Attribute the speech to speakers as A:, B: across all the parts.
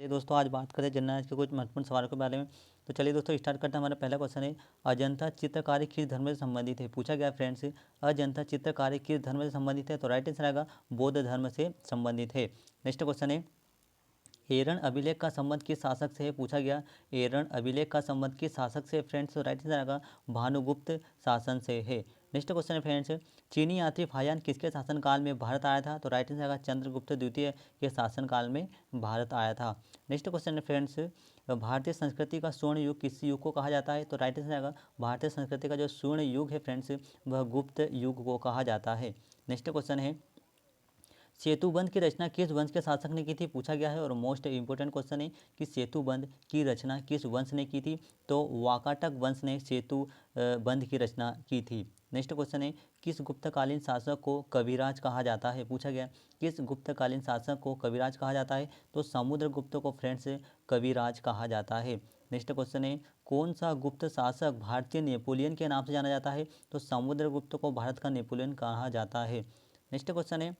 A: चलिए दोस्तों, आज बात करें जनरल के कुछ महत्वपूर्ण सवालों के बारे में। तो चलिए दोस्तों, स्टार्ट करते हैं। हमारा पहला क्वेश्चन है, अजंता चित्रकारी किस धर्म से संबंधित है? पूछा गया फ्रेंड्स, अजंता चित्रकारी किस धर्म से संबंधित है? तो राइट आंसर आएगा बौद्ध धर्म से संबंधित है। नेक्स्ट क्वेश्चन है, एरन अभिलेख का संबंध किस शासक से है? पूछा गया एरन अभिलेख का संबंध किस शासक से? फ्रेंड्स तो राइट आंसर आएगा भानुगुप्त शासन से है। नेक्स्ट क्वेश्चन है फ्रेंड्स, चीनी यात्री फाहियान किसके शासनकाल में भारत आया था? तो राइट आंसर आएगा चंद्रगुप्त द्वितीय के शासनकाल में भारत आया था। नेक्स्ट क्वेश्चन है फ्रेंड्स, भारतीय संस्कृति का स्वर्ण युग किस युग को कहा जाता है? तो राइट आंसर आएगा भारतीय संस्कृति का जो स्वर्ण युग है फ्रेंड्स, वह गुप्त युग को कहा जाता है। नेक्स्ट क्वेश्चन है, सेतुबंध की रचना किस वंश के शासक ने की थी? पूछा गया है। और मोस्ट इंपोर्टेंट क्वेश्चन है कि सेतुबंध की रचना किस वंश ने की थी? तो वाकाटक वंश ने सेतु बंध की रचना की थी। नेक्स्ट क्वेश्चन है, किस गुप्तकालीन शासक को कविराज कहा जाता है? पूछा गया किस गुप्तकालीन शासक को कविराज कहा जाता है? तो समुद्रगुप्त को फ्रेंड्स कविराज कहा जाता है। नेक्स्ट क्वेश्चन है, कौन सा गुप्त शासक भारतीय नेपोलियन के नाम से जाना जाता है? तो समुद्रगुप्त को भारत का नेपोलियन कहा जाता है। नेक्स्ट क्वेश्चन है,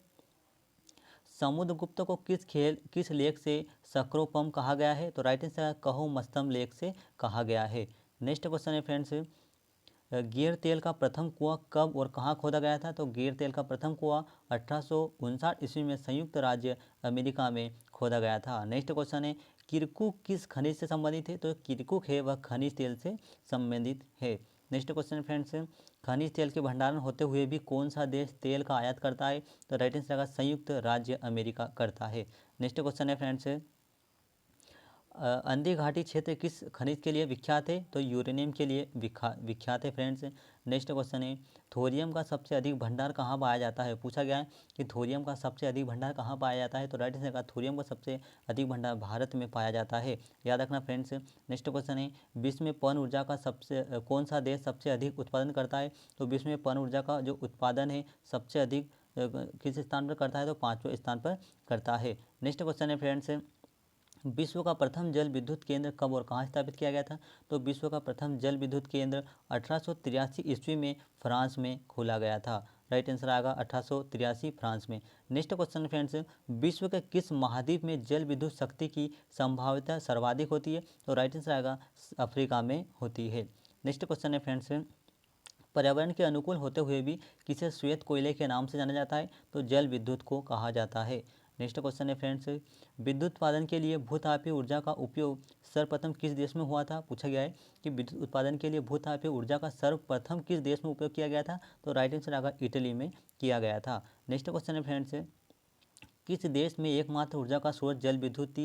A: समुद्रगुप्त को किस लेख से सक्रोपम कहा गया है? तो राइट आंसर कहो मस्तम लेख से कहा गया है। नेक्स्ट क्वेश्चन है फ्रेंड्स, गिर तेल का प्रथम कुआं कब और कहाँ खोदा गया था? तो गिर तेल का प्रथम कुआं 1859 ईस्वी में संयुक्त राज्य अमेरिका में खोदा गया था। नेक्स्ट क्वेश्चन है, किरकुक किस खनिज से संबंधित है? तो किरकुक है वह खनिज तेल से संबंधित है। नेक्स्ट क्वेश्चन फ्रेंड्स, खनिज तेल के भंडारण होते हुए भी कौन सा देश तेल का आयात करता है? तो राइट आंसर का संयुक्त राज्य अमेरिका करता है। नेक्स्ट क्वेश्चन है फ्रेंड्स, अंधी घाटी क्षेत्र किस खनिज के लिए विख्यात है? तो यूरेनियम के लिए विख्यात है फ्रेंड्स। नेक्स्ट क्वेश्चन है, थोरियम का सबसे अधिक भंडार कहाँ पाया जाता है? पूछा गया है कि थोरियम का सबसे अधिक भंडार कहाँ पाया जाता है? तो राइट आंसर का थोरियम का सबसे अधिक भंडार भारत में पाया जाता है, याद रखना फ्रेंड्स। नेक्स्ट क्वेश्चन है, विश्व में पवन ऊर्जा का कौन सा देश सबसे अधिक उत्पादन करता है? तो विश्व में पवन ऊर्जा का जो उत्पादन है सबसे अधिक किस स्थान पर करता है? तो 5वें स्थान पर करता है। नेक्स्ट क्वेश्चन है फ्रेंड्स, विश्व का प्रथम जल विद्युत केंद्र कब और कहाँ स्थापित किया गया था? तो विश्व का प्रथम जल विद्युत केंद्र 1883 ईस्वी में फ्रांस में खोला गया था। राइट आंसर आएगा 1883 फ्रांस में। नेक्स्ट क्वेश्चन फ्रेंड्स, विश्व के किस महाद्वीप में जल विद्युत शक्ति की संभाव्यता सर्वाधिक होती है? तो राइट आंसर आएगा अफ्रीका में होती है। नेक्स्ट क्वेश्चन है फ्रेंड्स, पर्यावरण के अनुकूल होते हुए भी किसे श्वेत कोयले के नाम से जाना जाता है? तो जल विद्युत को कहा जाता है। नेक्स्ट क्वेश्चन है फ्रेंड्स, विद्युत उत्पादन के लिए भूतापीय ऊर्जा का उपयोग सर्वप्रथम किस देश में हुआ था? पूछा गया है कि विद्युत उत्पादन के लिए भूतापीय ऊर्जा का सर्वप्रथम किस देश में उपयोग किया गया था? तो राइट आंसर आएगा इटली में किया गया था। नेक्स्ट क्वेश्चन है फ्रेंड्स, किस देश में एकमात्र ऊर्जा का स्रोत जल विद्युत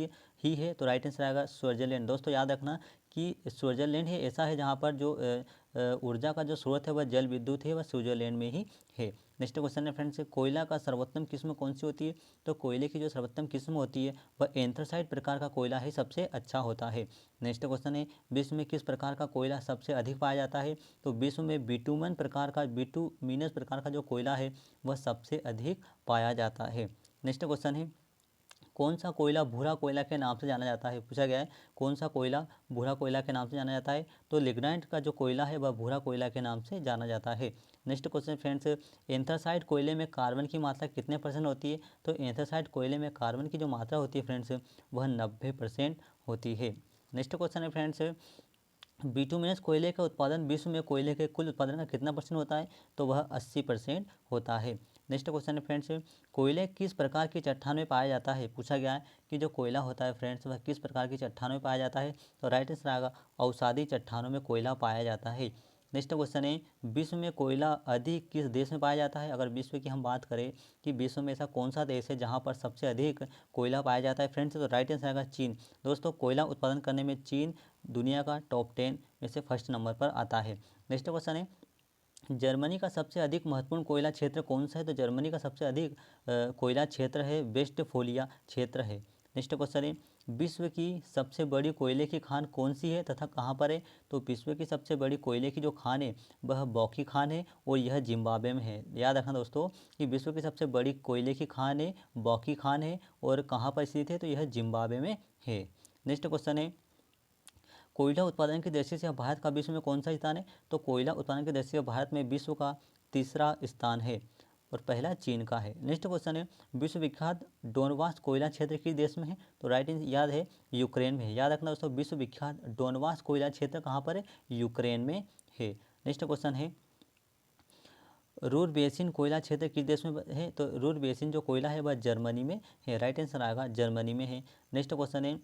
A: ही है? तो राइट आंसर आएगा स्विट्जरलैंड। दोस्तों याद रखना कि स्विट्जरलैंड ही ऐसा है जहाँ पर जो ऊर्जा का जो स्रोत है वह जल विद्युत है, वह स्विट्जरलैंड में ही है। नेक्स्ट क्वेश्चन है फ्रेंड्स, कोयला का सर्वोत्तम किस्म कौन सी होती है? तो कोयले की जो सर्वोत्तम किस्म होती है वह एंथ्रासाइट प्रकार का कोयला ही सबसे अच्छा होता है। नेक्स्ट क्वेश्चन है, विश्व में किस प्रकार का कोयला सबसे अधिक पाया जाता है? तो विश्व में बिटुमिनस प्रकार का जो कोयला है वह सबसे अधिक पाया जाता है। नेक्स्ट क्वेश्चन है, कौन सा कोयला भूरा कोयला के नाम से जाना जाता है? पूछा गया है कौन सा कोयला भूरा कोयला के नाम से जाना जाता है? तो लिग्नाइट का जो कोयला है वह भूरा कोयला के नाम से जाना जाता है। नेक्स्ट क्वेश्चन फ्रेंड्स, एंथ्रासाइट कोयले में कार्बन की मात्रा कितने % होती है? तो एंथ्रासाइट कोयले में कार्बन की जो मात्रा होती है फ्रेंड्स वह 90% होती है। नेक्स्ट क्वेश्चन है फ्रेंड्स, बिटुमिनस कोयले का उत्पादन विश्व में कोयले के कुल उत्पादन का कितना % होता है? तो वह 80% होता है। नेक्स्ट क्वेश्चन है फ्रेंड्स, कोयले किस प्रकार की चट्टान में पाया जाता है? पूछा गया है कि जो कोयला होता है फ्रेंड्स वह किस प्रकार की चट्टानों में पाया जाता है? तो राइट आंसर आएगा अवसादी चट्टानों में कोयला पाया जाता है। नेक्स्ट क्वेश्चन है, विश्व में कोयला अधिक किस देश में पाया जाता है? अगर विश्व की हम बात करें कि विश्व में ऐसा कौन सा देश है जहाँ पर सबसे अधिक कोयला पाया जाता है फ्रेंड्स? तो राइट आंसर आएगा चीन। दोस्तों कोयला उत्पादन करने में चीन दुनिया का टॉप 10 में से फर्स्ट नंबर पर आता है। नेक्स्ट क्वेश्चन है, जर्मनी का सबसे अधिक महत्वपूर्ण कोयला क्षेत्र कौन सा है? तो जर्मनी का सबसे अधिक कोयला क्षेत्र है वेस्टफोलिया क्षेत्र है। नेक्स्ट क्वेश्चन है, विश्व की सबसे बड़ी कोयले की खान कौन सी है तथा कहाँ पर है? तो विश्व की सबसे बड़ी कोयले की जो खान है वह बॉकी खान है और यह जिम्बाब्वे में है। याद रखना दोस्तों कि विश्व की सबसे बड़ी कोयले की खान है बॉकी खान है और कहाँ पर स्थित है? तो यह जिम्बाब्वे में है। नेक्स्ट क्वेश्चन है, कोयला उत्पादन की दृष्टि से भारत का विश्व में कौन सा स्थान है? तो कोयला उत्पादन की दृष्टि से भारत में विश्व का तीसरा स्थान है। और पहला चीन का है। नेक्स्ट क्वेश्चन है, विश्वविख्यात डोनबास कोयला क्षेत्र किस देश में है? तो राइट आंसर याद है यूक्रेन में है। याद रखना दोस्तों, विश्वविख्यात डोनबास कोयला क्षेत्र कहाँ पर है? यूक्रेन में है। नेक्स्ट क्वेश्चन है, रूर बेसिन कोयला क्षेत्र किस देश में है? तो रूर बेसिन जो कोयला है वह जर्मनी में है। राइट आंसर आएगा जर्मनी में है। नेक्स्ट क्वेश्चन है,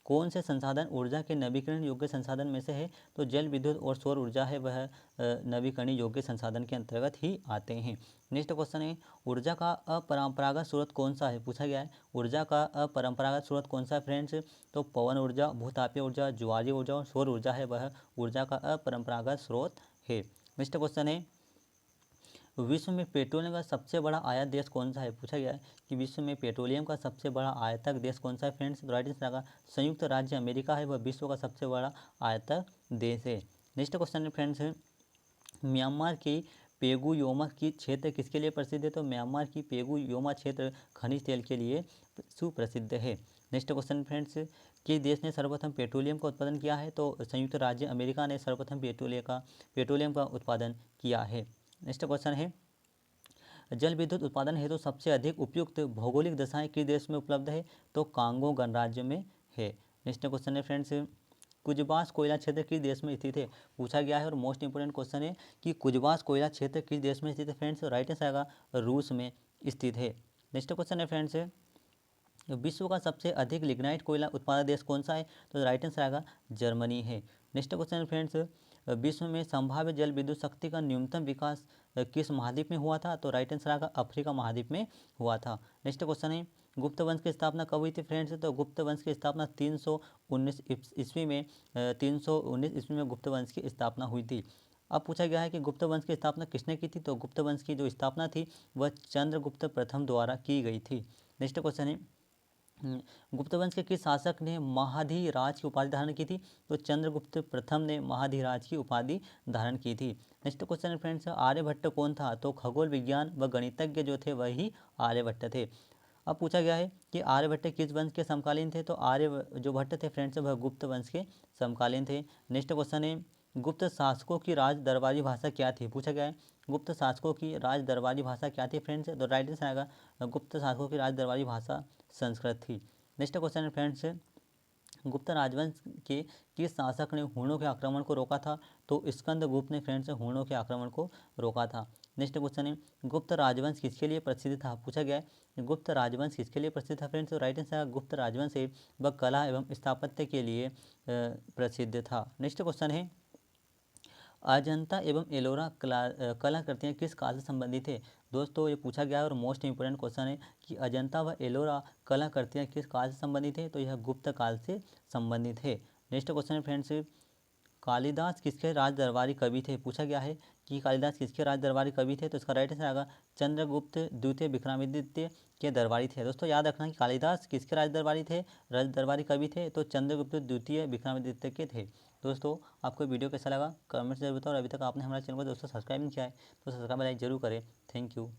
A: कौन से संसाधन ऊर्जा के नवीकरण योग्य संसाधन में से है? तो जल विद्युत और सौर ऊर्जा है वह नवीकरणीय योग्य संसाधन के अंतर्गत ही आते हैं। नेक्स्ट क्वेश्चन है, ऊर्जा का अपरंपरागत स्रोत कौन सा है? पूछा गया है ऊर्जा का अपरंपरागत स्रोत कौन सा है फ्रेंड्स? तो पवन ऊर्जा, भूतापीय ऊर्जा, ज्वारीय ऊर्जा और सौर ऊर्जा है वह ऊर्जा का अपरंपरागत स्रोत है। नेक्स्ट क्वेश्चन है, विश्व में पेट्रोलियम का सबसे बड़ा आयात देश कौन सा है? पूछा गया है कि विश्व में पेट्रोलियम का सबसे बड़ा आयातक देश कौन सा है फ्रेंड्स? तो राइट आंसर आएगा संयुक्त राज्य अमेरिका है वह विश्व का सबसे बड़ा आयातक देश है। नेक्स्ट क्वेश्चन है फ्रेंड्स, म्यांमार की पेगुयोमा की क्षेत्र किसके लिए प्रसिद्ध है? तो म्यांमार की पेगुयोमा क्षेत्र खनिज तेल के लिए सुप्रसिद्ध है। नेक्स्ट क्वेश्चन फ्रेंड्स, किस देश ने सर्वप्रथम पेट्रोलियम का उत्पादन किया है? तो संयुक्त राज्य अमेरिका ने सर्वप्रथम पेट्रोलियम का उत्पादन किया है। नेक्स्ट क्वेश्चन है, जल विद्युत उत्पादन हेतु सबसे अधिक उपयुक्त भौगोलिक दशाएं किस देश में उपलब्ध है? तो कांगो गणराज्य में है। नेक्स्ट क्वेश्चन है फ्रेंड्स, कुजबास कोयला क्षेत्र किस देश में स्थित है? पूछा गया है और मोस्ट इंपोर्टेंट क्वेश्चन है कि कुजबास कोयला क्षेत्र किस देश में स्थित है फ्रेंड्स? राइट आंसर आएगा रूस में स्थित है। नेक्स्ट क्वेश्चन है फ्रेंड्स, विश्व का सबसे अधिक लिग्नाइट कोयला उत्पादक देश कौन सा है? तो राइट आंसर आएगा जर्मनी है। नेक्स्ट क्वेश्चन है फ्रेंड्स, विश्व में संभाव्य जल विद्युत शक्ति का न्यूनतम विकास किस महाद्वीप में हुआ था? तो राइट आंसर आएगा अफ्रीका महाद्वीप में हुआ था। नेक्स्ट क्वेश्चन है, गुप्त वंश की स्थापना कब हुई थी फ्रेंड्स? तो गुप्त वंश की स्थापना 319 ईस्वी में 319 ईस्वी में गुप्त वंश की स्थापना हुई थी। अब पूछा गया है कि गुप्त वंश की स्थापना किसने की थी? तो गुप्त वंश की जो स्थापना थी वह चंद्रगुप्त प्रथम द्वारा की गई थी। नेक्स्ट क्वेश्चन है, गुप्त वंश के किस शासक ने महाधिराज की उपाधि धारण की थी? तो चंद्रगुप्त प्रथम ने महाधिराज की उपाधि धारण की थी। नेक्स्ट क्वेश्चन है फ्रेंड्स, आर्यभट्ट कौन था? तो खगोल विज्ञान व गणितज्ञ जो थे वही आर्यभट्ट थे। अब पूछा गया है कि आर्यभट्ट किस वंश के समकालीन थे? तो आर्य जो भट्ट थे फ्रेंड्स वह गुप्त वंश के समकालीन थे। नेक्स्ट क्वेश्चन है, गुप्त शासकों की राज दरबारी भाषा क्या थी? पूछा गया है गुप्त शासकों की राज दरबारी भाषा क्या थी फ्रेंड्स? तो राइट आंसर आएगा गुप्त शासकों की राज दरबारी भाषा संस्कृत थी। नेक्स्ट क्वेश्चन है फ्रेंड्स, गुप्त राजवंश के किस शासक ने हुणों के आक्रमण को रोका था? तो स्कंदगुप्त ने फ्रेंड्स हुणों के आक्रमण को रोका था। नेक्स्ट क्वेश्चन है, गुप्त राजवंश किसके लिए प्रसिद्ध था? पूछा गया है गुप्त राजवंश किसके लिए प्रसिद्ध था फ्रेंड्स? तो राइट आंसर गुप्त राजवंश है वह कला एवं स्थापत्य के लिए प्रसिद्ध था। नेक्स्ट क्वेश्चन है, अजंता एवं एलोरा कलाकृतियाँ किस काल से संबंधित है? दोस्तों ये पूछा गया है और मोस्ट इंपोर्टेंट क्वेश्चन है कि अजंता व एलोरा कलाकृतियाँ किस काल से संबंधित है? तो यह गुप्त काल से संबंधित है। नेक्स्ट क्वेश्चन है फ्रेंड्स, कालिदास किसके राज दरबारी कवि थे? पूछा गया है कि कालिदास किसके राज दरबारी कवि थे? तो इसका राइट आंसर आएगा चंद्रगुप्त द्वितीय विक्रमादित्य के दरबारी थे। दोस्तों याद रखना कि कालिदास किसके राज दरबारी थे, राज दरबारी कवि थे? तो चंद्रगुप्त द्वितीय विक्रमादित्य के थे। दोस्तों आपको वीडियो कैसा लगा कमेंट जरूर बताओ और अभी तक आपने हमारे चैनल को दोस्तों सब्सक्राइब नहीं किया है तो सब्सक्राइब लाइक जरूर करें। Thank you.